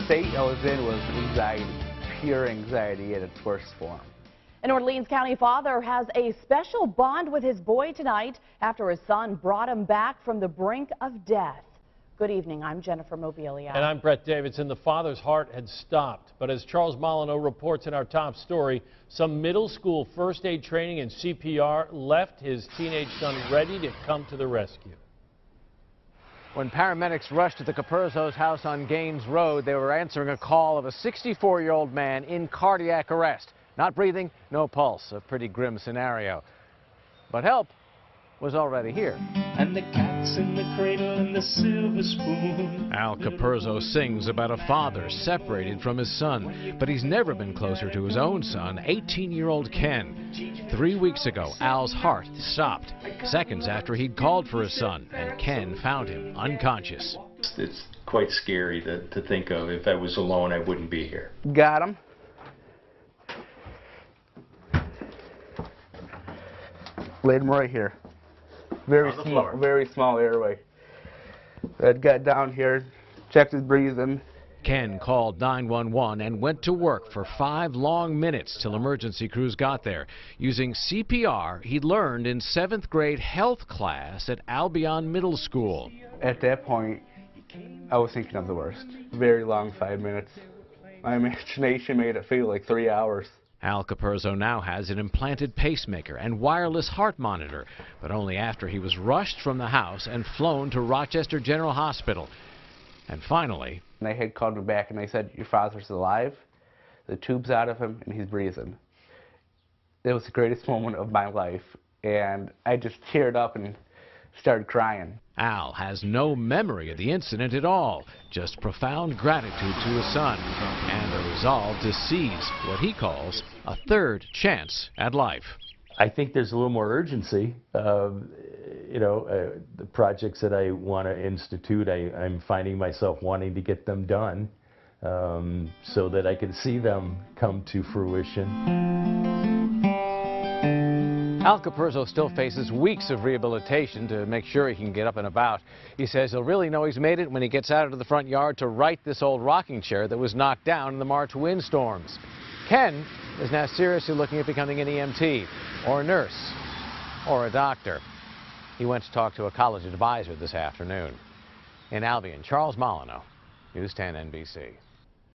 state I was in was anxiety, pure anxiety at its worst form. An Orleans County father has a special bond with his boy tonight after his son brought him back from the brink of death. Good evening, I'm Jennifer Mobilia. And I'm Brett Davidson. The father's heart had stopped, but as Charles Molyneux reports in our top story, some middle school first aid training in CPR left his teenage son ready to come to the rescue. When paramedics rushed to the Capurso's house on Gaines Road, they were answering a call of a 64-year-old man in cardiac arrest. Not breathing, no pulse, a pretty grim scenario. But help was already here. And the cat's in the cradle and the silver spoon. Al Capurso sings about a father separated from his son, but he's never been closer to his own son, 18-year-old Ken. 3 weeks ago, Al's heart stopped, seconds after he'd called for his son, and Ken found him unconscious. It's quite scary to think of. If I was alone, I wouldn't be here. Got him. Laid him right here. Very small airway. I'd got down here, checked his breathing. Ken called 911 and went to work for 5 long minutes till emergency crews got there, using CPR he'd learned in 7th grade health class at Albion Middle School. At that point, I was thinking of the worst. Very long 5 minutes. My imagination made it feel like 3 hours. Al Capurso now has an implanted pacemaker and wireless heart monitor, but only after he was rushed from the house and flown to Rochester General Hospital. And finally, they had called me back and they said, your father's alive, the tube's out of him, and he's breathing. It was the greatest moment of my life, and I just teared up and started crying. Al has no memory of the incident at all, just profound gratitude to his son and a resolve to seize what he calls a third chance at life. I think there's a little more urgency. The projects that I want to institute, I'm finding myself wanting to get them done so that I can see them come to fruition. Al Capurso still faces weeks of rehabilitation to make sure he can get up and about. He says he'll really know he's made it when he gets out into the front yard to right this old rocking chair that was knocked down in the March windstorms. Ken is now seriously looking at becoming an EMT, or a nurse, or a doctor. He went to talk to a college advisor this afternoon. In Albion, Charles Molyneux, News 10 NBC.